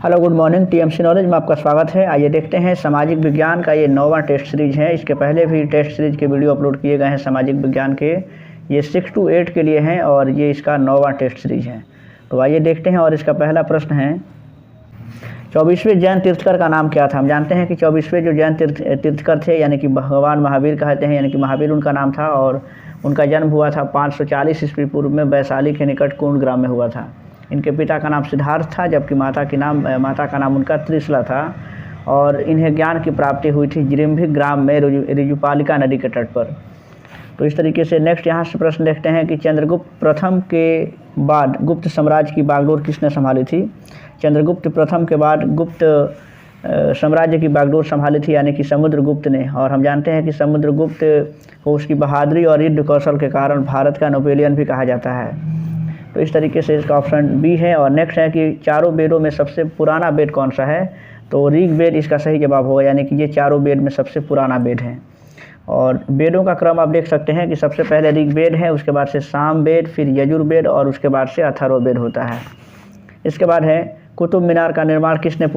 Hello good morning, TMC knowledge में आपका स्वागत है। आइए देखते हैं सामाजिक विज्ञान का ये 9वां टेस्ट सीरीज है। इसके पहले भी टेस्ट सीरीज के वीडियो अपलोड किए गए हैं सामाजिक विज्ञान के। ये 6 to 8 के लिए हैं और ये इसका 9वां टेस्ट सीरीज है। तो आइए देखते हैं। और इसका पहला प्रश्न है, 24वें जैन तीर्थकर का नाम क्या था। हम जानते हैं कि 24वें जो जैन तीर्थकर थे यानी कि भगवान महावीर कहते हैं, यानी कि महावीर उनका नाम था और उनका जन्म हुआ था 540 ईस्वी पूर्व में वैशाली के निकट कुंड ग्राम में हुआ था। इनके पिता का नाम सिद्धार्थ था, जबकि माता का नाम उनका त्रिशला था। और इन्हें ज्ञान की प्राप्ति हुई थी जिरिम्भिक ग्राम में ऋजुपालिका नदी के तट पर। तो इस तरीके से नेक्स्ट यहाँ से प्रश्न देखते हैं कि चंद्रगुप्त प्रथम के बाद गुप्त साम्राज्य की बागडोर किसने संभाली थी। चंद्रगुप्त प्रथम के बाद गुप्त साम्राज्य की बागडोर संभाली थी यानी कि समुद्रगुप्त ने। और हम जानते हैं कि समुद्रगुप्त को उसकी बहादुरी और युद्ध कौशल के कारण भारत का नेपोलियन भी कहा जाता है। तो इस तरीके से इसका ऑप्शन बी है। और नेक्स्ट है कि चारों वेदों में सबसे पुराना वेद कौन सा है। तो ऋग्वेद इसका सही जवाब होगा, यानी कि ये चारों वेद में सबसे पुराना वेद है। और वेदों का क्रम आप देख सकते हैं कि सबसे पहले ऋग्वेद है, उसके बाद से सामवेद, फिर यजुर्वेद और उसके बाद से अथर्ववेद होता है। इसके बाद है कुतुब मीनार का निर्माण किसने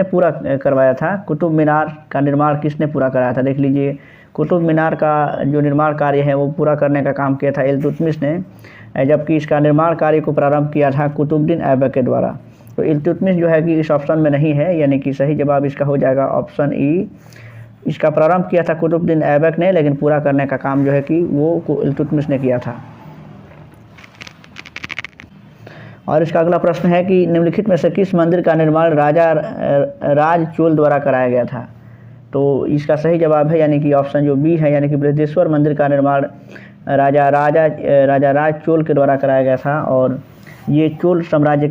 पूरा करवाया था। कुतुब मीनार का निर्माण किसने पूरा कराया था। देख लीजिए, कुतुब मीनार का जो निर्माण कार्य है वो पूरा करने का काम किया था इल्तुतमिश ने, जबकि इसका निर्माण कार्य को प्रारंभ किया था कुतुबुद्दीन ऐबक के द्वारा। तो इल्तुतमिश जो है कि इस ऑप्शन में नहीं है, यानी कि सही जवाब इसका हो जाएगा ऑप्शन ई। इसका प्रारंभ किया था कुतुबुद्दीन ऐबक ने, लेकिन पूरा करने का काम जो है कि वो इल्तुतमिश ने किया था। और इसका अगला प्रश्न है कि निम्नलिखित में से किस मंदिर का निर्माण राजा राज चोल द्वारा कराया गया था। तो इसका सही जवाब है यानी कि ऑप्शन जो बी है, यानी कि बृहदेश्वर मंदिर का निर्माण राजा राज चोल के द्वारा कराया गया था। और ये चोल साम्राज्य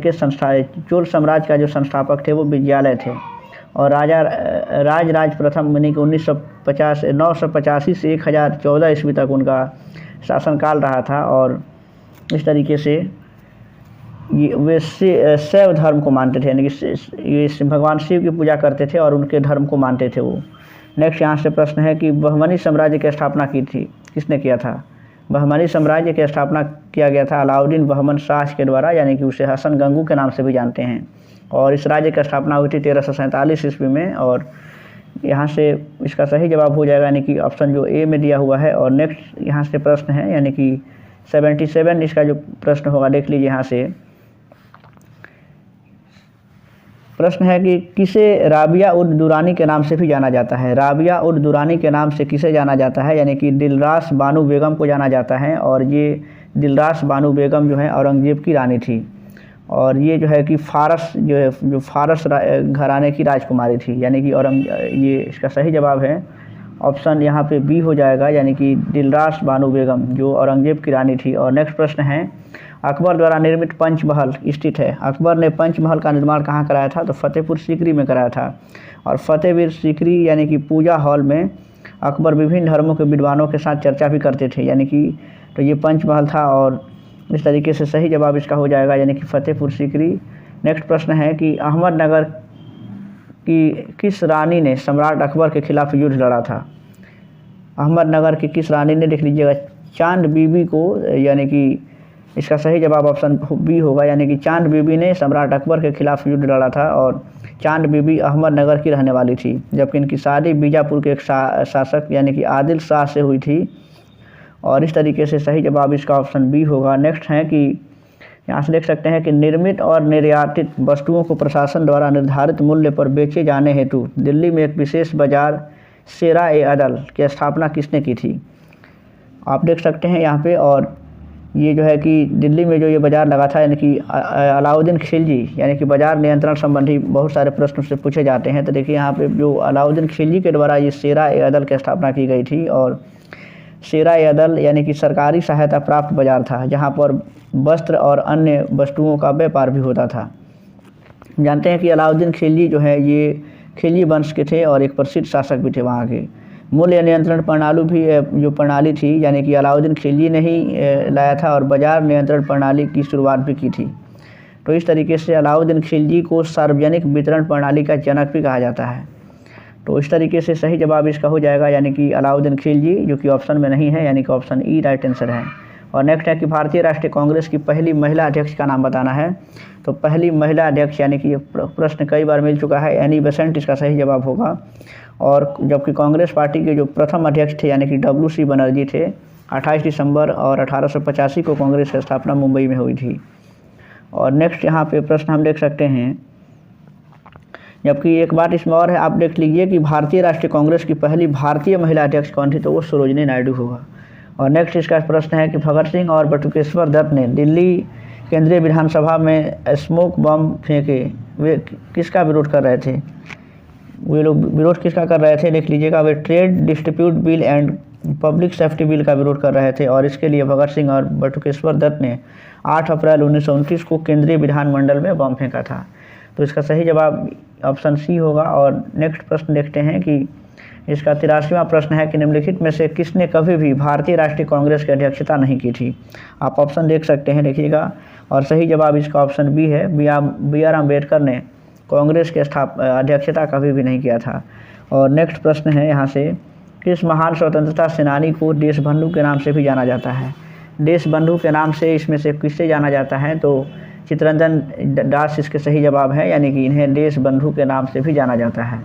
का जो संस्थापक थे वो विजयालय थे। और राज प्रथम यानी कि 985 से 1014 ईस्वी तक उनका शासनकाल रहा था। और इस तरीके से वे शैव धर्म को मानते थे, यानी कि ये भगवान शिव की पूजा करते थे और उनके धर्म को मानते थे वो। नेक्स्ट यहाँ से प्रश्न है कि बहमनी साम्राज्य की स्थापना की थी किसने किया था। बहमनी साम्राज्य की स्थापना किया गया था अलाउद्दीन बहमन शाह के द्वारा, यानी कि उसे हसन गंगू के नाम से भी जानते हैं। और इस राज्य की स्थापना हुई थी 1347 ईस्वी में। और यहाँ से इसका सही जवाब हो जाएगा, यानी कि ऑप्शन जो ए में दिया हुआ है। और नेक्स्ट यहाँ से प्रश्न है, यानी कि 77 इसका जो प्रश्न होगा, देख लीजिए यहाँ से प्रश्न है कि किसे राबिया उद दुरानी के नाम से भी जाना जाता है। राबिया उद दुरानी के नाम से किसे जाना जाता है, यानी कि दिलरास बानो बेगम को जाना जाता है। और ये दिलरास बानो बेगम जो है औरंगजेब की रानी थी। और ये जो है कि फारस घराने की राजकुमारी थी, यानी कि ये इसका सही जवाब है ऑप्शन यहाँ पे बी हो जाएगा, यानी कि दिलरास बानो बेगम जो औरंगजेब की रानी थी। और नेक्स्ट प्रश्न है, अकबर द्वारा निर्मित पंचमहल स्थित है। अकबर ने पंचमहल का निर्माण कहाँ कराया था। तो फतेहपुर सीकरी में कराया था। और फतेहपुर सीकरी यानी कि पूजा हॉल में अकबर विभिन्न धर्मों के विद्वानों के साथ चर्चा भी करते थे, यानी कि तो ये पंचमहल था। और इस तरीके से सही जवाब इसका हो जाएगा, यानी कि फतेहपुर सीकरी। नेक्स्ट प्रश्न है कि अहमदनगर की किस रानी ने सम्राट अकबर के खिलाफ युद्ध लड़ा था। अहमदनगर की किस रानी ने, देख लीजिएगा, चांद बीबी को, यानी कि इसका सही जवाब ऑप्शन बी होगा, यानी कि चांद बीबी ने सम्राट अकबर के खिलाफ युद्ध लड़ा था। और चांद बीबी अहमदनगर की रहने वाली थी, जबकि इनकी शादी बीजापुर के एक शासक यानी कि आदिल शाह से हुई थी। और इस तरीके से सही जवाब इसका ऑप्शन बी होगा। नेक्स्ट है कि यहाँ से देख सकते हैं कि निर्मित और निर्यातित वस्तुओं को प्रशासन द्वारा निर्धारित मूल्य पर बेचे जाने हेतु दिल्ली में एक विशेष बाजार शेरा-ए-अदल की स्थापना किसने की थी। आप देख सकते हैं यहाँ पे। और ये जो है कि दिल्ली में जो ये बाज़ार लगा था, यानी कि अलाउद्दीन खिलजी, यानी कि बाज़ार नियंत्रण संबंधी बहुत सारे प्रश्न से पूछे जाते हैं। तो देखिए यहाँ पे जो अलाउद्दीन खिलजी के द्वारा ये शेरा-ए-अदल की स्थापना की गई थी। और शेरा-ए-अदल यानी कि सरकारी सहायता प्राप्त बाज़ार था, जहाँ पर वस्त्र और अन्य वस्तुओं का व्यापार भी होता था। जानते हैं कि अलाउद्दीन खिलजी जो है ये खिलजी वंश के थे और एक प्रसिद्ध शासक भी थे वहाँ के। मूल्य नियंत्रण प्रणाली भी जो प्रणाली थी, यानी कि अलाउद्दीन खिलजी ने ही लाया था। और बाजार नियंत्रण प्रणाली की शुरुआत भी की थी। तो इस तरीके से अलाउद्दीन खिलजी को सार्वजनिक वितरण प्रणाली का जनक भी कहा जाता है। तो इस तरीके से सही जवाब इसका हो जाएगा, यानी कि अलाउद्दीन खिलजी, जो कि ऑप्शन में नहीं है, यानी कि ऑप्शन ई राइट आंसर है। और नेक्स्ट है कि भारतीय राष्ट्रीय कांग्रेस की पहली महिला अध्यक्ष का नाम बताना है। तो पहली महिला अध्यक्ष यानी कि ये प्रश्न कई बार मिल चुका है, एनी बेसेंट इसका सही जवाब होगा। और जबकि कांग्रेस पार्टी के जो प्रथम अध्यक्ष थे यानी कि WC बनर्जी थे, 28 दिसंबर और 1885 को कांग्रेस की स्थापना मुंबई में हुई थी। और नेक्स्ट यहाँ पे प्रश्न हम देख सकते हैं, जबकि एक बात इसमें और है, आप देख लीजिए कि भारतीय राष्ट्रीय कांग्रेस की पहली भारतीय महिला अध्यक्ष कौन थी, तो वो सरोजिनी नायडू होगा। और नेक्स्ट इसका प्रश्न है कि भगत सिंह और बटुकेश्वर दत्त ने दिल्ली केंद्रीय विधानसभा में स्मोक बम फेंके, वे किसका विरोध कर रहे थे? वे लोग विरोध किसका कर रहे थे, देख लीजिएगा। वे trade distribute bill and public safety bill का विरोध कर रहे थे और इसके लिए भगत सिंह और बटुकेश्वर दत्त ने 8 अप्रैल 1929 को केंद्रीय विधानमंडल में बम फेंका था। तो इसका सही जवाब ऑप्शन सी होगा। और नेक्स्ट प्रश्न देखते हैं कि इसका 83वां प्रश्न है कि निम्नलिखित में से किसने कभी भी भारतीय राष्ट्रीय कांग्रेस की अध्यक्षता नहीं की थी? आप ऑप्शन देख सकते हैं, देखिएगा। और सही जवाब इसका ऑप्शन बी है, BR अम्बेडकर ने कांग्रेस के अध्यक्षता कभी भी नहीं किया था। और नेक्स्ट प्रश्न है यहाँ से, किस महान स्वतंत्रता सेनानी को देशबंधु के नाम से भी जाना जाता है? देशबंधु के नाम से इसमें से किससे जाना जाता है? तो चित्तरंजन दास इसके सही जवाब है, यानी कि इन्हें देशबंधु के नाम से भी जाना जाता है।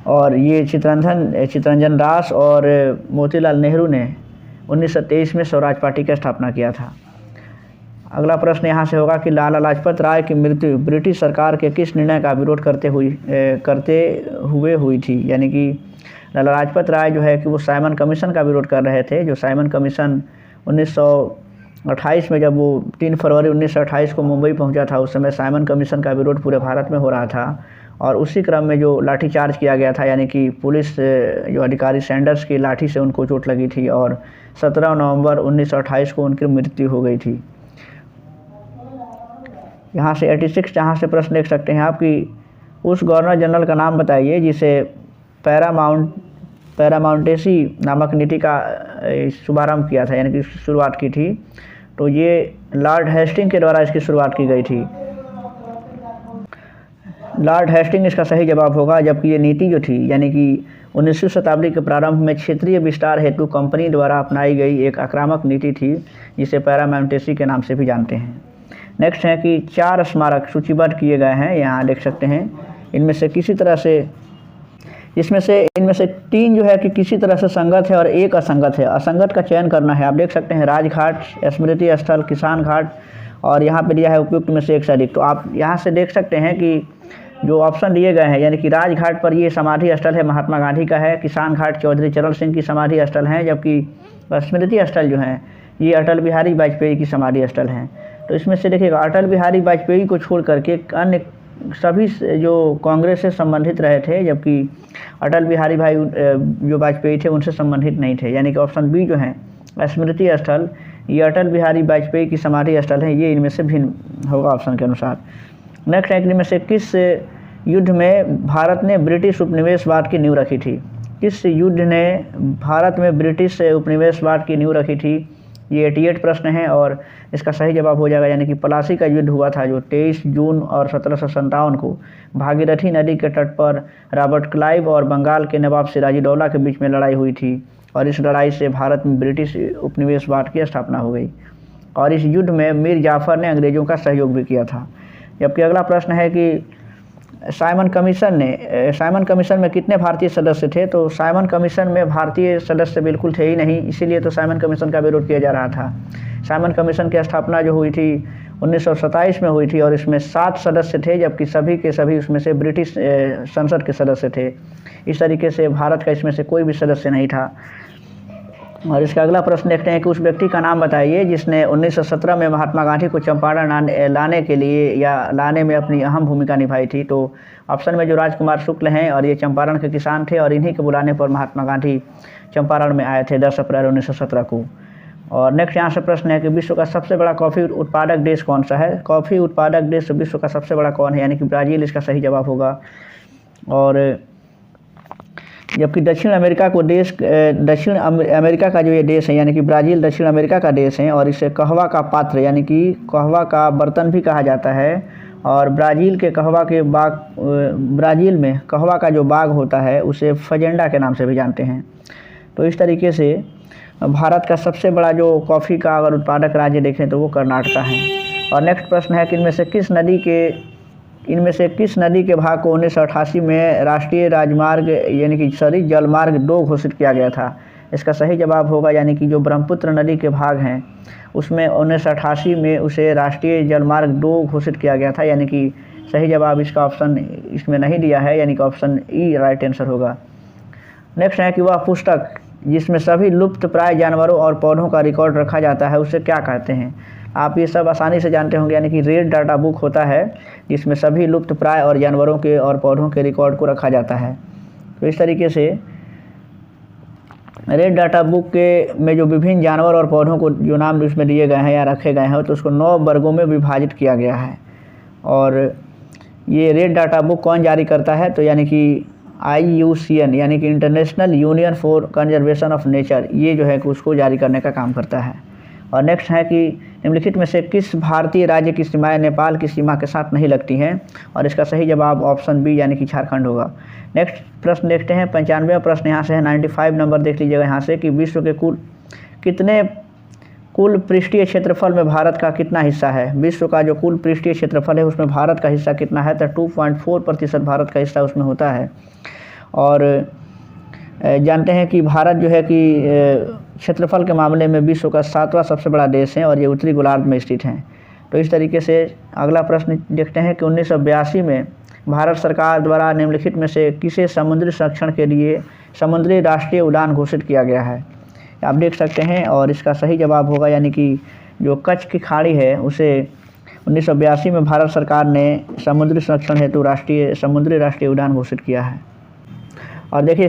और ये चित्तरंजन दास और मोतीलाल नेहरू ने 1923 में स्वराज पार्टी की स्थापना किया था। अगला प्रश्न यहाँ से होगा कि लाला लाजपत राय की मृत्यु ब्रिटिश सरकार के किस निर्णय का विरोध करते हुए हुई थी? यानी कि लाला लाजपत राय जो है कि वो साइमन कमीशन का विरोध कर रहे थे। जो साइमन कमीशन 1928 में, जब वो 3 फरवरी 1928 को मुंबई पहुंचा था, उस समय साइमन कमीशन का विरोध पूरे भारत में हो रहा था। और उसी क्रम में जो लाठीचार्ज किया गया था, यानी कि पुलिस जो अधिकारी सैंडर्स की लाठी से उनको चोट लगी थी और 17 नवंबर 1928 को उनकी मृत्यु हो गई थी। यहाँ से 86 जहाँ से प्रश्न देख सकते हैं आप कि उस गवर्नर जनरल का नाम बताइए जिसे पैरामाउंटेसी नामक नीति का शुभारंभ किया था, यानी कि शुरुआत की थी। तो ये लॉर्ड हेस्टिंग के द्वारा इसकी शुरुआत की गई थी। लॉर्ड हेस्टिंग इसका सही जवाब होगा। जबकि ये नीति जो थी, यानी कि 19वीं शताब्दी के प्रारंभ में क्षेत्रीय विस्तार हेतु कंपनी द्वारा अपनाई गई एक आक्रामक नीति थी, जिसे पैरामाउंटेसी के नाम से भी जानते हैं। नेक्स्ट है कि 4 स्मारक सूचीबद्ध किए गए हैं, यहाँ देख सकते हैं। इनमें से 3 जो है कि किसी तरह से संगत है और 1 असंगत है। असंगत का चयन करना है। आप देख सकते हैं राजघाट, स्मृति स्थल, किसान घाट, और यहाँ पे दिया है उपयुक्त में से एक से अधिक। तो आप यहाँ से देख सकते हैं कि जो ऑप्शन दिए गए हैं, यानी कि राजघाट पर ये समाधि स्थल है, महात्मा गांधी का है। किसान घाट चौधरी चरण सिंह की समाधि स्थल है, जबकि स्मृति स्थल जो है ये अटल बिहारी वाजपेयी की समाधि स्थल है। तो इसमें से देखिएगा, अटल बिहारी वाजपेयी को छोड़ करके अन्य सभी जो कांग्रेस से संबंधित रहे थे, जबकि अटल बिहारी भाई जो वाजपेयी थे उनसे संबंधित नहीं थे। यानी कि ऑप्शन बी जो है स्मृति स्थल, ये अटल बिहारी वाजपेयी की समाधि स्थल है, ये इनमें से भिन्न होगा ऑप्शन के अनुसार। नेक्स्ट है, इनमें से किस युद्ध में भारत ने ब्रिटिश उपनिवेशवाद की नींव रखी थी? किस युद्ध ने भारत में ब्रिटिश उपनिवेशवाद की नींव रखी थी? ये 88 प्रश्न है और इसका सही जवाब हो जाएगा, यानी कि प्लासी का युद्ध हुआ था, जो 23 जून और 1757 को भागीरथी नदी के तट पर रॉबर्ट क्लाइव और बंगाल के नवाब सिराजुद्दौला के बीच में लड़ाई हुई थी। और इस लड़ाई से भारत में ब्रिटिश उपनिवेशवाद की स्थापना हो गई। और इस युद्ध में मीर जाफर ने अंग्रेज़ों का सहयोग भी किया था। जबकि अगला प्रश्न है कि साइमन कमीशन में कितने भारतीय सदस्य थे? तो साइमन कमीशन में भारतीय सदस्य बिल्कुल थे ही नहीं, इसीलिए तो साइमन कमीशन का विरोध किया जा रहा था। साइमन कमीशन की स्थापना जो हुई थी 1927 में हुई थी और इसमें 7 सदस्य थे, जबकि सभी के सभी उसमें से ब्रिटिश संसद के सदस्य थे। इस तरीके से भारत का इसमें से कोई भी सदस्य नहीं था। और इसका अगला प्रश्न देखते हैं कि उस व्यक्ति का नाम बताइए जिसने 1917 में महात्मा गांधी को चंपारण लाने में अपनी अहम भूमिका निभाई थी। तो ऑप्शन में जो राजकुमार शुक्ल हैं और ये चंपारण के किसान थे और इन्हीं के बुलाने पर महात्मा गांधी चंपारण में आए थे 10 अप्रैल 1917 को। और नेक्स्ट यहाँ से प्रश्न है कि विश्व का सबसे बड़ा कॉफ़ी उत्पादक देश कौन सा है? कॉफ़ी उत्पादक देश विश्व का सबसे बड़ा कौन है? यानी कि ब्राज़ील इसका सही जवाब होगा। और जबकि दक्षिण अमेरिका का जो ये देश है, यानी कि ब्राज़ील दक्षिण अमेरिका का देश है और इसे कहवा का पात्र यानी कि कहवा का बर्तन भी कहा जाता है। और ब्राज़ील में कहवा का जो बाग होता है उसे फजेंडा के नाम से भी जानते हैं। तो इस तरीके से भारत का सबसे बड़ा जो कॉफ़ी का अगर उत्पादक राज्य देखें तो वो कर्नाटका है। और नेक्स्ट प्रश्न है कि इनमें से किस नदी के भाग को 1988 में राष्ट्रीय राजमार्ग यानी कि जलमार्ग 2 घोषित किया गया था। इसका सही जवाब होगा यानी कि जो ब्रह्मपुत्र नदी के भाग हैं उसमें 1988 में उसे राष्ट्रीय जलमार्ग 2 घोषित किया गया था, यानी कि सही जवाब इसका ऑप्शन इसमें नहीं दिया है, यानी कि ऑप्शन ई राइट आंसर होगा। नेक्स्ट है कि वह पुस्तक जिसमें सभी लुप्त प्राय जानवरों और पौधों का रिकॉर्ड रखा जाता है उसे क्या कहते हैं। आप ये सब आसानी से जानते होंगे, यानी कि रेड डाटा बुक होता है जिसमें सभी लुप्त प्राय और जानवरों के और पौधों के रिकॉर्ड को रखा जाता है। तो इस तरीके से रेड डाटा बुक के में जो विभिन्न जानवर और पौधों को जो नाम उसमें दिए गए हैं या रखे गए हैं तो उसको 9 वर्गों में विभाजित किया गया है। और ये रेड डाटा बुक कौन जारी करता है, तो यानी कि IUCN यानी कि international union for conservation of nature, ये जो है कि उसको जारी करने का काम करता है। और नेक्स्ट है कि निम्नलिखित में से किस भारतीय राज्य की सीमाएं नेपाल की सीमा के साथ नहीं लगती हैं, और इसका सही जवाब ऑप्शन बी यानी कि झारखंड होगा। नेक्स्ट प्रश्न देखते हैं, 95वां प्रश्न यहाँ से है, 95 नंबर देख लीजिएगा यहाँ से कि विश्व के कुल पृष्ठीय क्षेत्रफल में भारत का कितना हिस्सा है। विश्व का जो कुल पृष्ठीय क्षेत्रफल है उसमें भारत का हिस्सा कितना है, तो 2.4% भारत का हिस्सा उसमें होता है। और जानते हैं कि भारत जो है कि क्षेत्रफल के मामले में विश्व का 7वां सबसे बड़ा देश है और ये उत्तरी गोलार्ध में स्थित हैं। तो इस तरीके से अगला प्रश्न देखते हैं कि 1982 में भारत सरकार द्वारा निम्नलिखित में से किसे समुद्री संरक्षण के लिए समुद्री राष्ट्रीय उद्यान घोषित किया गया है, आप देख सकते हैं। और इसका सही जवाब होगा यानी कि जो कच्छ की खाड़ी है उसे 1982 में भारत सरकार ने समुद्री संरक्षण हेतु समुद्री राष्ट्रीय उद्यान घोषित किया है। और देखिए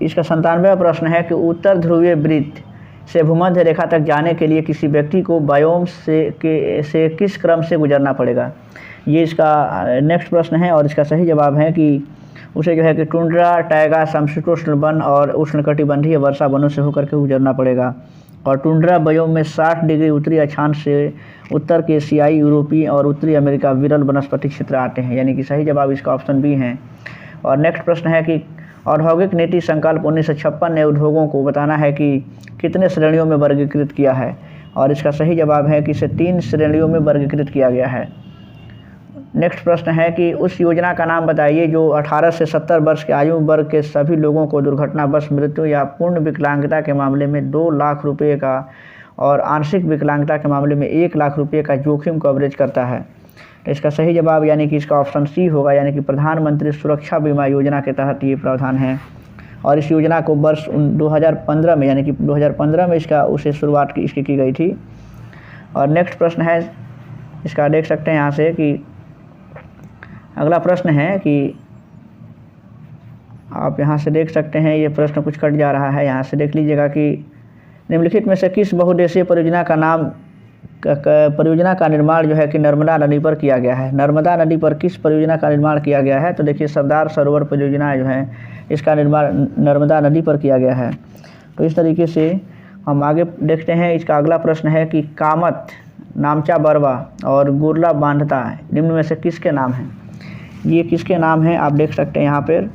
इसका 97वां प्रश्न है कि उत्तर ध्रुवीय वृत्त से भूमध्य रेखा तक जाने के लिए किसी व्यक्ति को बायोम से किस क्रम से गुजरना पड़ेगा। ये इसका नेक्स्ट प्रश्न है और इसका सही जवाब है कि उसे जो है कि टुंड्रा, टाइगा, समशीतोष्ण वन और उष्णकटिबंधीय वर्षा वनों से होकर के गुजरना पड़ेगा। और टुंड्रा बायोम में 60 डिग्री उत्तरी अक्षांश से उत्तर के एशियाई, यूरोपीय और उत्तरी अमेरिका विरल वनस्पति क्षेत्र आते हैं, यानी कि सही जवाब इसका ऑप्शन बी है। और नेक्स्ट प्रश्न है कि औद्योगिक नीति संकल्प 1956 ने उद्योगों को बताना है कि कितने श्रेणियों में वर्गीकृत किया है, और इसका सही जवाब है कि इसे 3 श्रेणियों में वर्गीकृत किया गया है। नेक्स्ट प्रश्न है कि उस योजना का नाम बताइए जो 18 से 70 वर्ष के आयु वर्ग के सभी लोगों को दुर्घटनावश मृत्यु या पूर्ण विकलांगता के मामले में 2 लाख रुपये का और आंशिक विकलांगता के मामले में 1 लाख रुपये का जोखिम कवरेज करता है। तो इसका सही जवाब यानी कि इसका ऑप्शन सी होगा, यानी कि प्रधानमंत्री सुरक्षा बीमा योजना के तहत ये प्रावधान है। और इस योजना को वर्ष 2015 में यानी कि 2015 में उसे शुरुआत इसकी की गई थी। और नेक्स्ट प्रश्न है, इसका देख सकते हैं यहाँ से कि अगला प्रश्न है कि आप यहाँ से देख सकते हैं, ये प्रश्न कुछ कट जा रहा है, यहाँ से देख लीजिएगा कि निम्नलिखित में से किस बहुउद्देशीय परियोजना का निर्माण जो है कि नर्मदा नदी पर किया गया है। नर्मदा नदी पर किस परियोजना का निर्माण किया गया है, तो देखिए सरदार सरोवर परियोजना जो है इसका निर्माण नर्मदा नदी पर किया गया है। तो इस तरीके से हम आगे देखते हैं। इसका अगला प्रश्न है कि कामत, नामचा बरवा और गुरला बांधता निम्न में से किसके नाम हैं। ये किसके नाम हैं आप देख सकते हैं, यहाँ पर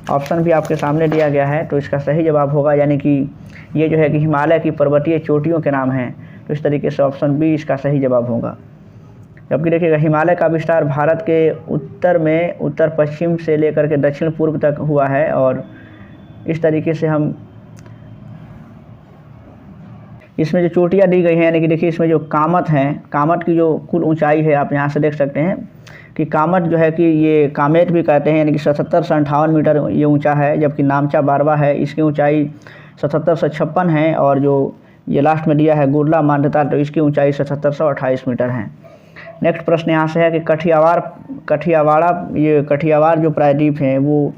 ऑप्शन भी आपके सामने दिया गया है। तो इसका सही जवाब होगा यानी कि ये जो है कि हिमालय की पर्वतीय चोटियों के नाम हैं। तो इस तरीके से ऑप्शन बी इसका सही जवाब होगा। जबकि देखिएगा हिमालय का विस्तार भारत के उत्तर में उत्तर पश्चिम से लेकर के दक्षिण पूर्व तक हुआ है। और इस तरीके से हम इसमें जो चोटियाँ दी गई हैं, यानी कि देखिए इसमें जो कामत हैं, कामत की जो कुल ऊंचाई है आप यहाँ से देख सकते हैं कि कामत जो है कि ये कामेट भी कहते हैं, यानी कि 77 से 58 मीटर ये ऊंचा है। जबकि नामचा बारवा है, इसकी ऊंचाई 77 से 56 है। और जो ये लास्ट में दिया है गुरला मांडता, तो इसकी ऊंचाई 77 से 28 मीटर है। नेक्स्ट प्रश्न यहाँ से है कि कठियावाड़ जो प्रायद्वीप हैं वो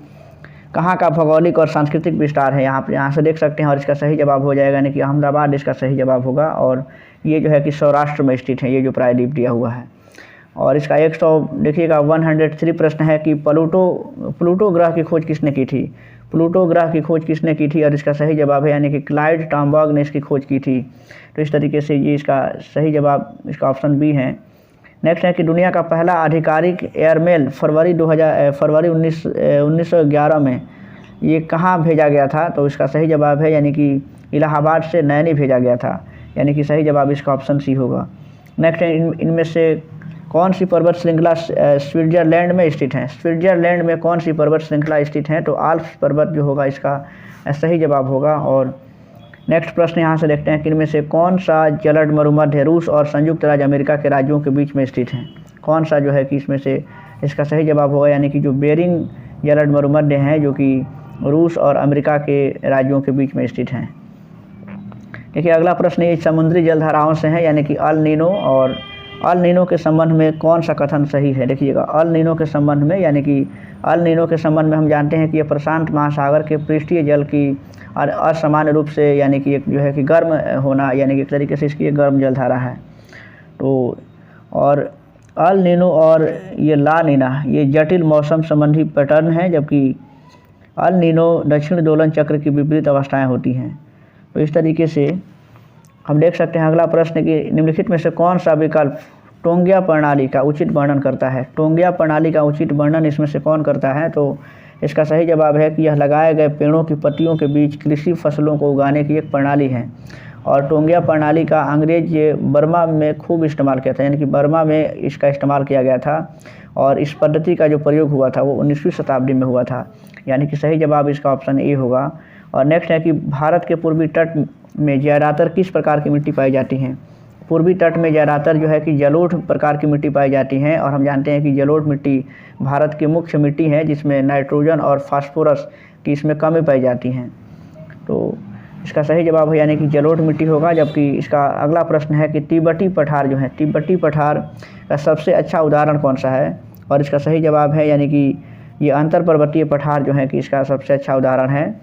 कहाँ का भौगोलिक और सांस्कृतिक विस्तार है, यहाँ से देख सकते हैं। और इसका सही जवाब हो जाएगा यानी कि अहमदाबाद इसका सही जवाब होगा। और ये जो है कि सौराष्ट्र में स्थित है, ये जो प्रायद्वीप दिया हुआ है। और इसका 100 देखिएगा 103 प्रश्न है कि प्लूटो ग्रह की खोज किसने की थी। प्लूटो ग्रह की खोज किसने की थी, और इसका सही जवाब है यानी कि क्लाइड टॉम्बाग ने इसकी खोज की थी। तो इस तरीके से ये इसका सही जवाब इसका ऑप्शन बी है। नेक्स्ट है कि दुनिया का पहला आधिकारिक एयरमेल फरवरी 1911 में ये कहाँ भेजा गया था, तो इसका सही जवाब है यानी कि इलाहाबाद से नैनी भेजा गया था, यानी कि सही जवाब इसका ऑप्शन सी होगा। नेक्स्ट है, इनमें से कौन सी पर्वत श्रृंखला स्विट्जरलैंड में स्थित है? स्विट्जरलैंड में कौन सी पर्वत श्रृंखला स्थित है? तो आल्प्स पर्वत जो होगा इसका सही जवाब होगा। और नेक्स्ट प्रश्न यहाँ से देखते हैं कि इनमें से कौन सा जलद मरुमध्य रूस और संयुक्त राज्य अमेरिका के राज्यों के बीच में स्थित है? कौन सा जो है कि इसमें से इसका सही जवाब होगा, यानी कि जो बेरिंग जलद मरुमध्य हैं जो कि रूस और अमेरिका के राज्यों के बीच में स्थित हैं। देखिए अगला प्रश्न ये समुद्री जलधाराओं से है, यानी कि अल नीनो और अल नीनो के संबंध में कौन सा कथन सही है? देखिएगा अल नीनो के संबंध में, यानी कि अल नीनो के संबंध में हम जानते हैं कि ये प्रशांत महासागर के पृष्ठीय जल की असामान्य रूप से यानी कि एक जो है कि गर्म होना, यानी कि एक तरीके से इसकी एक गर्म जलधारा है। तो और अल नीनो और ये ला नीना ये जटिल मौसम संबंधी पैटर्न है, जबकि अल नीनो दक्षिण दोलन चक्र की विपरीत अवस्थाएं होती हैं। तो इस तरीके से हम देख सकते हैं अगला प्रश्न कि निम्नलिखित में से कौन सा विकल्प टोंगिया प्रणाली का उचित वर्णन करता है? टोंगिया प्रणाली का उचित वर्णन इसमें से कौन करता है? तो इसका सही जवाब है कि यह लगाए गए पेड़ों की पत्तियों के बीच कृषि फसलों को उगाने की एक प्रणाली है। और टोंगिया प्रणाली का अंग्रेज बर्मा में खूब इस्तेमाल किया था, यानी कि बर्मा में इसका इस्तेमाल किया गया था और इस पद्धति का जो प्रयोग हुआ था वो 19वीं शताब्दी में हुआ था, यानी कि सही जवाब इसका ऑप्शन ए होगा। और नेक्स्ट है कि भारत के पूर्वी तट में ज़्यादातर किस प्रकार की मिट्टी पाई जाती हैं? पूर्वी तट में ज़्यादातर जो है कि जलोढ़ प्रकार की मिट्टी पाई जाती हैं, और हम जानते हैं कि जलोढ़ मिट्टी भारत की मुख्य मिट्टी है जिसमें नाइट्रोजन और फास्फोरस की इसमें कमी पाई जाती हैं। तो इसका सही जवाब है यानी कि जलोढ़ मिट्टी होगा। जबकि इसका अगला प्रश्न है कि तिब्बती पठार जो है, तिब्बती पठार का सबसे अच्छा उदाहरण कौन सा है? और इसका सही जवाब है यानी कि ये अंतर पर्वतीय पठार जो है कि इसका सबसे अच्छा उदाहरण है।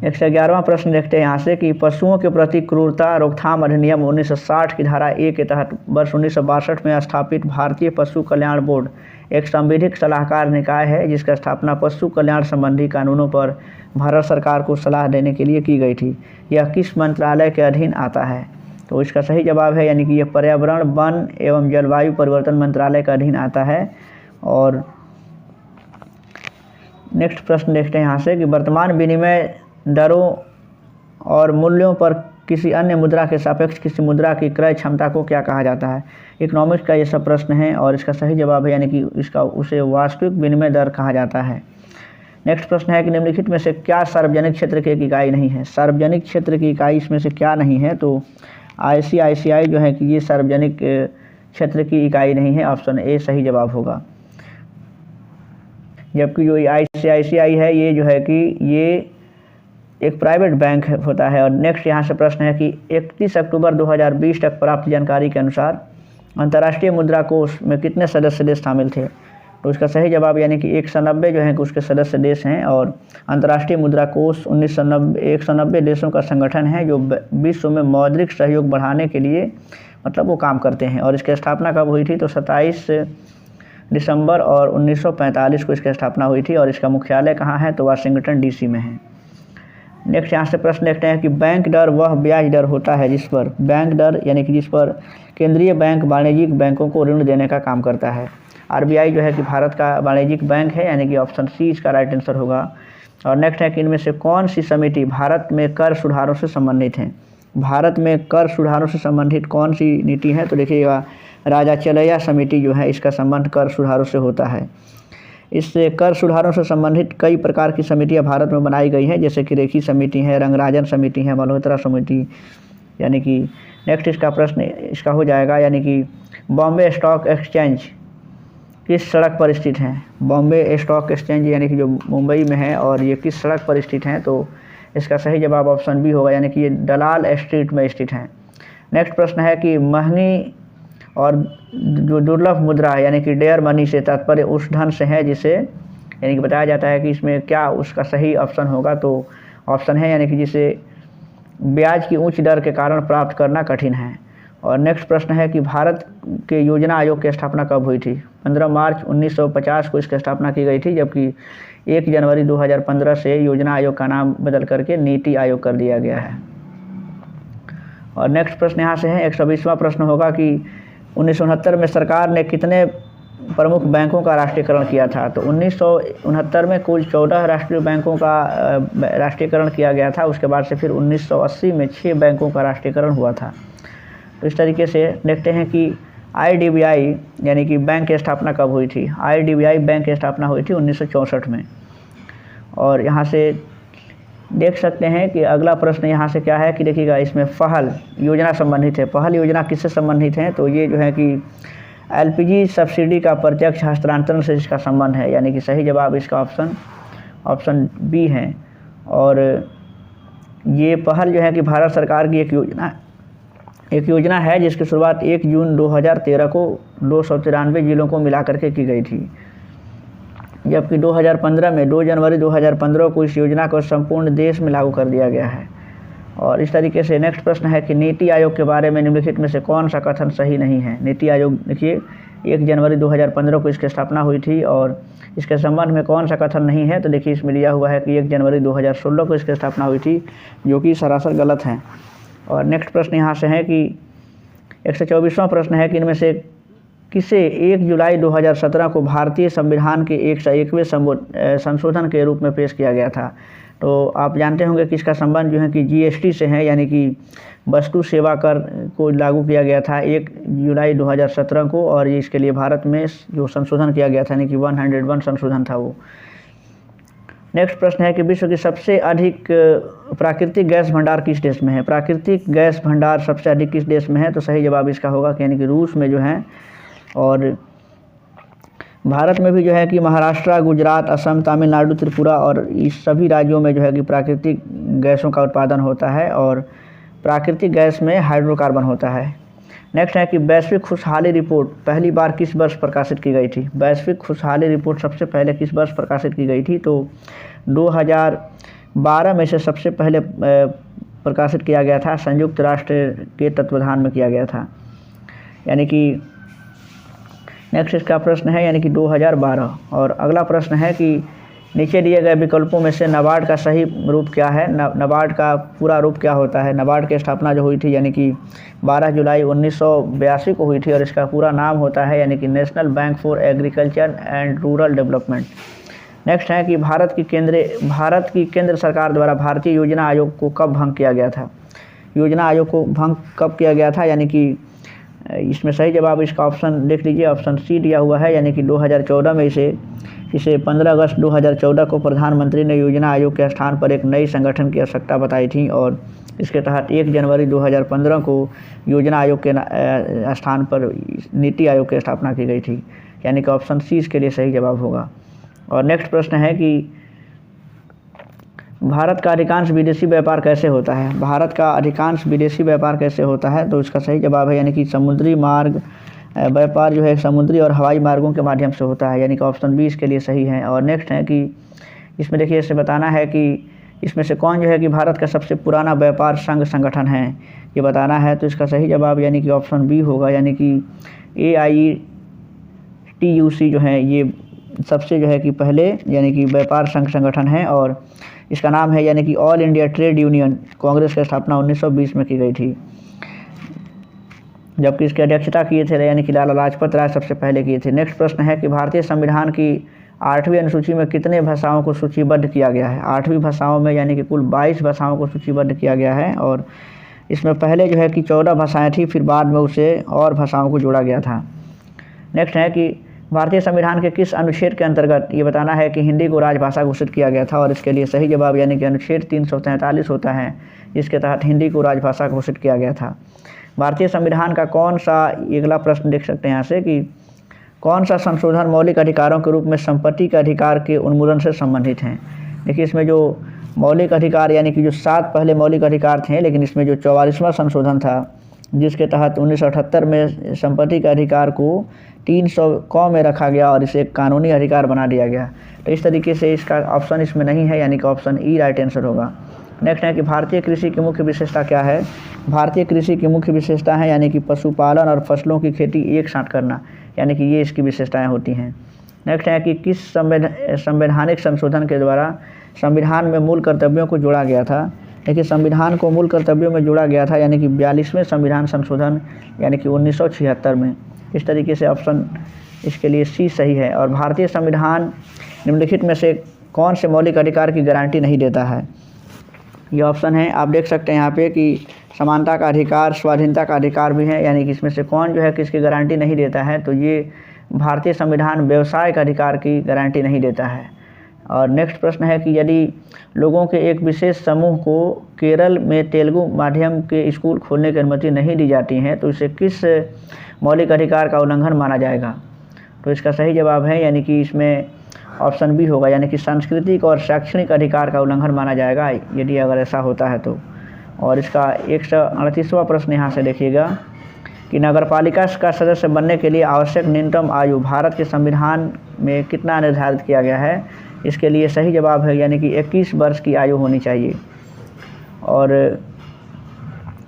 111वां प्रश्न देखते हैं यहाँ से कि पशुओं के प्रति क्रूरता रोकथाम अधिनियम 1960 की धारा ए के तहत वर्ष 1962 में स्थापित भारतीय पशु कल्याण बोर्ड एक संवैधानिक सलाहकार निकाय है जिसकी स्थापना पशु कल्याण संबंधी कानूनों पर भारत सरकार को सलाह देने के लिए की गई थी। यह किस मंत्रालय के अधीन आता है? तो इसका सही जवाब है यानी कि यह पर्यावरण, वन एवं जलवायु परिवर्तन मंत्रालय के अधीन आता है। और नेक्स्ट प्रश्न देखते हैं यहाँ से कि वर्तमान विनिमय दरों और मूल्यों पर किसी अन्य मुद्रा के सापेक्ष किसी मुद्रा की क्रय क्षमता को क्या कहा जाता है? इकोनॉमिक्स का ये सब प्रश्न है और इसका सही जवाब है यानी कि इसका उसे वास्तविक विनिमय दर कहा जाता है। नेक्स्ट प्रश्न है कि निम्नलिखित में से क्या सार्वजनिक क्षेत्र की एक इकाई नहीं है? सार्वजनिक क्षेत्र की इकाई इसमें से क्या नहीं है? तो ICICI जो है कि ये सार्वजनिक क्षेत्र की इकाई नहीं है, ऑप्शन ए सही जवाब होगा। जबकि जो ICICI है ये जो है कि ये एक प्राइवेट बैंक होता है। और नेक्स्ट यहाँ से प्रश्न है कि 31 अक्टूबर 2020 तक प्राप्त जानकारी के अनुसार अंतर्राष्ट्रीय मुद्रा कोष में कितने सदस्य देश शामिल थे? तो इसका सही जवाब यानी कि 190 जो है कि उसके सदस्य देश हैं। और अंतर्राष्ट्रीय मुद्रा कोष 190 देशों का संगठन है जो विश्व में मौद्रिक सहयोग बढ़ाने के लिए मतलब वो काम करते हैं। और इसकी स्थापना कब हुई थी? तो 27 दिसंबर और 1945 को इसकी स्थापना हुई थी। और इसका मुख्यालय कहाँ है? तो वाशिंगटन DC में है। नेक्स्ट यहाँ से प्रश्न देखते हैं कि बैंक दर वह ब्याज दर होता है जिस पर बैंक दर यानी कि जिस पर केंद्रीय बैंक वाणिज्यिक बैंकों को ऋण देने का काम करता है। RBI जो है कि भारत का वाणिज्यिक बैंक है, यानी कि ऑप्शन सी इसका राइट आंसर होगा। और नेक्स्ट है कि इनमें से कौन सी समिति भारत में कर सुधारों से संबंधित है? भारत में कर सुधारों से संबंधित कौन सी नीति है? तो देखिएगा राजा चलैया समिति जो है इसका संबंध कर सुधारों से होता है। इससे कर सुधारों से संबंधित कई प्रकार की समितियां भारत में बनाई गई हैं, जैसे कि रेखी समिति है, रंगराजन समिति है, मल्होत्रा समिति। यानी कि नेक्स्ट इसका प्रश्न इसका हो जाएगा यानी कि बॉम्बे स्टॉक एक्सचेंज किस सड़क पर स्थित है? बॉम्बे स्टॉक एक्सचेंज यानी कि जो मुंबई में है और ये किस सड़क पर स्थित है? तो इसका सही जवाब ऑप्शन बी होगा, यानी कि ये दलाल स्ट्रीट में स्थित है। नेक्स्ट प्रश्न है कि महंगी और जो दुर्लभ मुद्रा है यानी कि डेयर मनी से तात्पर्य उस धन से है जिसे यानी कि बताया जाता है कि इसमें क्या उसका सही ऑप्शन होगा? तो ऑप्शन है यानी कि जिसे ब्याज की उच्च दर के कारण प्राप्त करना कठिन है। और नेक्स्ट प्रश्न है कि भारत के योजना आयोग की स्थापना कब हुई थी? 15 मार्च 1950 को इसकी स्थापना की गई थी, जबकि 1 जनवरी 2015 से योजना आयोग का नाम बदल करके नीति आयोग कर दिया गया है। और नेक्स्ट प्रश्न यहाँ से है 120वां प्रश्न होगा कि 1969 में सरकार ने कितने प्रमुख बैंकों का राष्ट्रीयकरण किया था? तो 1969 में कुल 14 राष्ट्रीय बैंकों का राष्ट्रीयकरण किया गया था। उसके बाद से फिर 1980 में 6 बैंकों का राष्ट्रीयकरण हुआ था। तो इस तरीके से देखते हैं कि IDBI यानी कि बैंक की स्थापना कब हुई थी? IDBI बैंक की स्थापना हुई थी 1964 में। और यहाँ से देख सकते हैं कि अगला प्रश्न यहाँ से क्या है कि देखिएगा, इसमें पहल योजना संबंधित है। पहल योजना किससे संबंधित है? तो ये जो है कि LPG सब्सिडी का प्रत्यक्ष हस्तांतरण से इसका संबंध है, यानी कि सही जवाब इसका ऑप्शन बी है। और ये पहल जो है कि भारत सरकार की एक योजना है जिसकी शुरुआत 1 जून 2013 को 293 जिलों को मिला करके की गई थी, जबकि 2015 में 2 जनवरी 2015 को इस योजना को संपूर्ण देश में लागू कर दिया गया है। और इस तरीके से नेक्स्ट प्रश्न है कि नीति आयोग के बारे में निम्नलिखित में से कौन सा कथन सही नहीं है? नीति आयोग देखिए 1 जनवरी 2015 को इसकी स्थापना हुई थी और इसके संबंध में कौन सा कथन नहीं है? तो देखिए इसमें दिया हुआ है कि 1 जनवरी 2016 को इसकी स्थापना हुई थी, जो कि सरासर गलत है। और नेक्स्ट प्रश्न यहाँ से है कि 124वां प्रश्न है कि इनमें से किसे 1 जुलाई 2017 को भारतीय संविधान के 101वें संशोधन के रूप में पेश किया गया था? तो आप जानते होंगे कि इसका संबंध जो है कि GST से है, यानी कि वस्तु सेवा कर को लागू किया गया था 1 जुलाई 2017 को, और ये इसके लिए भारत में जो संशोधन किया गया था यानी कि 101 संशोधन था वो। नेक्स्ट प्रश्न है कि विश्व की सबसे अधिक प्राकृतिक गैस भंडार किस देश में है? प्राकृतिक गैस भंडार सबसे अधिक किस देश में है? तो सही जवाब इसका होगा यानी कि रूस में जो है। और भारत में भी जो है कि महाराष्ट्र, गुजरात, असम, तमिलनाडु, त्रिपुरा और इस सभी राज्यों में जो है कि प्राकृतिक गैसों का उत्पादन होता है, और प्राकृतिक गैस में हाइड्रोकार्बन होता है। नेक्स्ट है कि वैश्विक खुशहाली रिपोर्ट पहली बार किस वर्ष प्रकाशित की गई थी? वैश्विक खुशहाली रिपोर्ट सबसे पहले किस वर्ष प्रकाशित की गई थी? तो 2012 में से सबसे पहले प्रकाशित किया गया था, संयुक्त राष्ट्र के तत्वाधान में किया गया था, यानी कि नेक्स्ट इसका प्रश्न है यानी कि 2012। और अगला प्रश्न है कि नीचे दिए गए विकल्पों में से नाबार्ड का सही रूप क्या है? नाबार्ड का पूरा रूप क्या होता है? नाबार्ड की स्थापना जो हुई थी यानी कि 12 जुलाई 1982 को हुई थी, और इसका पूरा नाम होता है यानी कि national bank for agriculture and rural development. Next है कि भारत की केंद्र सरकार द्वारा भारतीय योजना आयोग को कब भंग किया गया था? योजना आयोग को भंग कब किया गया था? यानी कि इसमें सही जवाब इसका ऑप्शन देख लीजिए, ऑप्शन सी दिया हुआ है, यानी कि 2014 में इसे 15 अगस्त 2014 को प्रधानमंत्री ने योजना आयोग के स्थान पर एक नई संगठन की आवश्यकता बताई थी, और इसके तहत 1 जनवरी 2015 को योजना आयोग के स्थान पर नीति आयोग की स्थापना की गई थी, यानी कि ऑप्शन सी इसके लिए सही जवाब होगा। और नेक्स्ट प्रश्न है कि भारत का अधिकांश विदेशी व्यापार कैसे होता है? भारत का अधिकांश विदेशी व्यापार कैसे होता है? तो इसका सही जवाब है यानी कि समुद्री मार्ग व्यापार जो है समुद्री और हवाई मार्गों के माध्यम से होता है, यानी कि ऑप्शन बी इसके लिए सही है। और नेक्स्ट है कि इसमें देखिए इसे बताना है कि इसमें से कौन जो है कि भारत का सबसे पुराना व्यापार संघ संगठन है, ये बताना है। तो इसका सही जवाब यानी कि ऑप्शन बी होगा, यानी कि AITUC जो है ये सबसे जो है कि पहले यानी कि व्यापार संघ संगठन है, और इसका नाम है यानी कि all India trade union Congress की स्थापना 1920 में की गई थी, जबकि इसकी अध्यक्षता किए थे यानी कि लाला लाजपत राय सबसे पहले किए थे। नेक्स्ट प्रश्न है कि भारतीय संविधान की 8वीं अनुसूची में कितने भाषाओं को सूचीबद्ध किया गया है? 8वीं भाषाओं में यानी कि कुल 22 भाषाओं को सूचीबद्ध किया गया है, और इसमें पहले जो है कि 14 भाषाएँ थी, फिर बाद में उसे और भाषाओं को जोड़ा गया था। नेक्स्ट है कि भारतीय संविधान के किस अनुच्छेद के अंतर्गत ये बताना है कि हिंदी को राजभाषा घोषित किया गया था? और इसके लिए सही जवाब यानी कि अनुच्छेद 343 होता है, जिसके तहत हिंदी को राजभाषा घोषित किया गया था। भारतीय संविधान का कौन सा, अगला प्रश्न देख सकते हैं यहाँ से कि कौन सा संशोधन मौलिक अधिकारों के रूप में संपत्ति के अधिकार के उन्मूलन से संबंधित हैं? देखिए इसमें जो मौलिक अधिकार यानी कि जो 7 पहले मौलिक अधिकार थे, लेकिन इसमें जो 44वां संशोधन था जिसके तहत 1978 में संपत्ति के अधिकार को 300 क में रखा गया और इसे एक कानूनी अधिकार बना दिया गया। तो इस तरीके से इसका ऑप्शन इसमें नहीं है, यानी कि ऑप्शन ई राइट आंसर होगा। नेक्स्ट है कि भारतीय कृषि की मुख्य विशेषता क्या है? भारतीय कृषि की मुख्य विशेषता है यानी कि पशुपालन और फसलों की खेती एक साथ करना, यानी कि ये इसकी विशेषताएं होती हैं। नेक्स्ट है कि किस संवैधानिक संशोधन के द्वारा संविधान में मूल कर्तव्यों को जोड़ा गया था? देखिए संविधान को मूल कर्तव्यों में जोड़ा गया था यानी कि 42वें संविधान संशोधन यानी कि 1976 में। इस तरीके से ऑप्शन इसके लिए सी सही है। और भारतीय संविधान निम्नलिखित में से कौन से मौलिक अधिकार की गारंटी नहीं देता है? ये ऑप्शन है, आप देख सकते हैं यहाँ पे कि समानता का अधिकार, स्वाधीनता का अधिकार भी है, यानी कि इसमें से कौन जो है किसकी गारंटी नहीं देता है? तो ये भारतीय संविधान व्यवसाय का अधिकार की गारंटी नहीं देता है। और नेक्स्ट प्रश्न है कि यदि लोगों के एक विशेष समूह को केरल में तेलुगु माध्यम के स्कूल खोलने की अनुमति नहीं दी जाती है तो इसे किस मौलिक अधिकार का उल्लंघन माना जाएगा? तो इसका सही जवाब है, यानी कि इसमें ऑप्शन बी होगा, यानी कि सांस्कृतिक और शैक्षणिक अधिकार का उल्लंघन माना जाएगा यदि अगर ऐसा होता है तो। और इसका 138वां प्रश्न यहाँ से देखिएगा कि नगरपालिका का सदस्य बनने के लिए आवश्यक न्यूनतम आयु भारत के संविधान में कितना निर्धारित किया गया है? इसके लिए सही जवाब है, यानी कि 21 वर्ष की आयु होनी चाहिए। और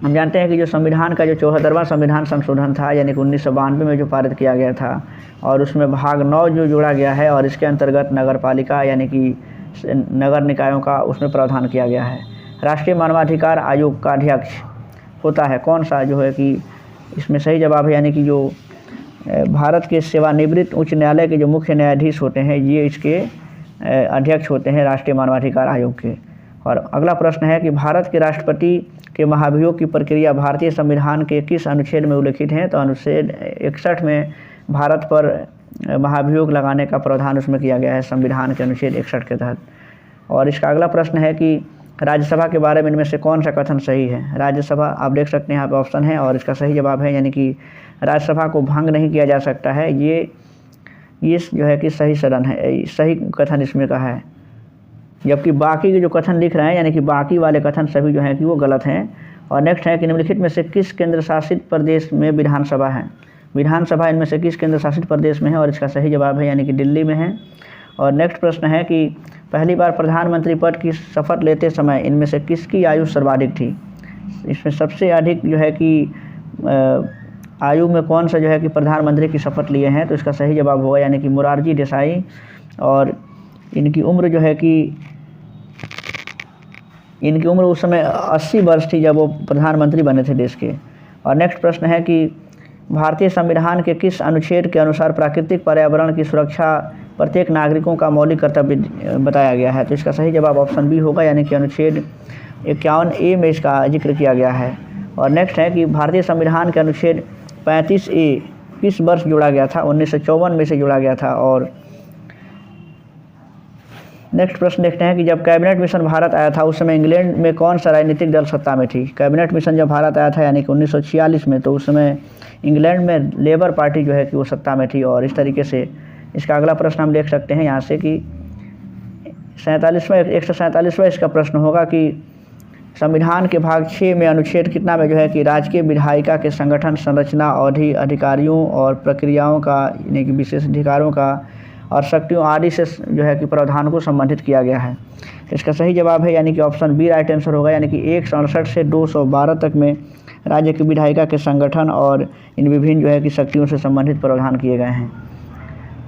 हम जानते हैं कि जो संविधान का जो 74वां संविधान संशोधन था, यानी कि 1992 में जो पारित किया गया था, और उसमें भाग 9 जो जोड़ा गया है और इसके अंतर्गत नगरपालिका यानी कि नगर निकायों का उसमें प्रावधान किया गया है। राष्ट्रीय मानवाधिकार आयोग का अध्यक्ष होता है कौन सा? जो है कि इसमें सही जवाब है, यानी कि जो भारत के सेवानिवृत्त उच्च न्यायालय के जो मुख्य न्यायाधीश होते हैं ये इसके अध्यक्ष होते हैं राष्ट्रीय मानवाधिकार आयोग के। और अगला प्रश्न है कि भारत के राष्ट्रपति के महाभियोग की प्रक्रिया भारतीय संविधान के किस अनुच्छेद में उल्लिखित है? तो अनुच्छेद 61 में भारत पर महाभियोग लगाने का प्रावधान उसमें किया गया है संविधान के अनुच्छेद 61 के तहत। और इसका अगला प्रश्न है कि राज्यसभा के बारे में इनमें से कौन सा कथन सही है? राज्यसभा आप देख सकते हैं यहाँ पे ऑप्शन है और इसका सही जवाब है, यानी कि राज्यसभा को भंग नहीं किया जा सकता है। ये जो है कि सही सदन है, सही कथन इसमें का है। जबकि बाकी के जो कथन लिख रहे हैं, यानी कि बाकी वाले कथन सभी जो हैं कि वो गलत हैं। और नेक्स्ट है कि निम्नलिखित में से किस केंद्र शासित प्रदेश में विधानसभा है? विधानसभा इनमें से किस केंद्र शासित प्रदेश में है? और इसका सही जवाब है, यानी कि दिल्ली में है। और नेक्स्ट प्रश्न है कि पहली बार प्रधानमंत्री पद की शपथ लेते समय इनमें से किसकी आयु सर्वाधिक थी? इसमें सबसे अधिक जो है कि आयु में कौन सा जो है कि प्रधानमंत्री की शपथ लिए हैं? तो इसका सही जवाब होगा, यानी कि मोरारजी देसाई। और इनकी उम्र जो है कि इनकी उम्र उस समय 80 वर्ष थी जब वो प्रधानमंत्री बने थे देश के। और नेक्स्ट प्रश्न है कि भारतीय संविधान के किस अनुच्छेद के अनुसार प्राकृतिक पर्यावरण की सुरक्षा प्रत्येक नागरिकों का मौलिक कर्तव्य बताया गया है? तो इसका सही जवाब ऑप्शन बी होगा, यानी कि अनुच्छेद 51A में इसका जिक्र किया गया है। और नेक्स्ट है कि भारतीय संविधान के अनुच्छेद 35A किस वर्ष जोड़ा गया था? 1954 में से जोड़ा गया था। और नेक्स्ट प्रश्न देखते हैं कि जब कैबिनेट मिशन भारत आया था उस समय इंग्लैंड में कौन सा राजनीतिक दल सत्ता में थी? कैबिनेट मिशन जब भारत आया था यानी कि 1946 में, तो उस समय इंग्लैंड में लेबर पार्टी जो है कि वो सत्ता में थी। और इस तरीके से इसका अगला प्रश्न हम देख सकते हैं यहाँ से कि 147वां इसका प्रश्न होगा कि संविधान के भाग 6 में अनुच्छेद कितना में जो है कि राजकीय विधायिका के संगठन, संरचना, अवधि, अधिकारियों और प्रक्रियाओं का यानी कि विशेष अधिकारों का और शक्तियों आदि से जो है कि प्रावधान को संबंधित किया गया है? इसका सही जवाब है, यानी कि ऑप्शन बी राइट आंसर होगा, यानी कि 167 से 212 तक में राज्य की विधायिका के संगठन और इन विभिन्न जो है कि शक्तियों से संबंधित प्रावधान किए गए हैं।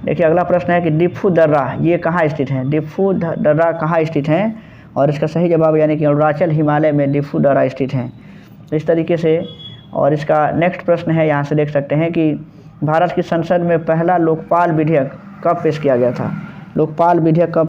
देखिए अगला प्रश्न है कि डिफू दर्रा ये कहाँ स्थित है? डिफू दर्रा कहाँ स्थित है? और इसका सही जवाब यानी कि अरुणाचल हिमालय में डिफू दर्रा स्थित है। तो इस तरीके से। और इसका नेक्स्ट प्रश्न है, यहाँ से देख सकते हैं कि भारत की संसद में पहला लोकपाल विधेयक कब पेश किया गया था? लोकपाल विधेयक कब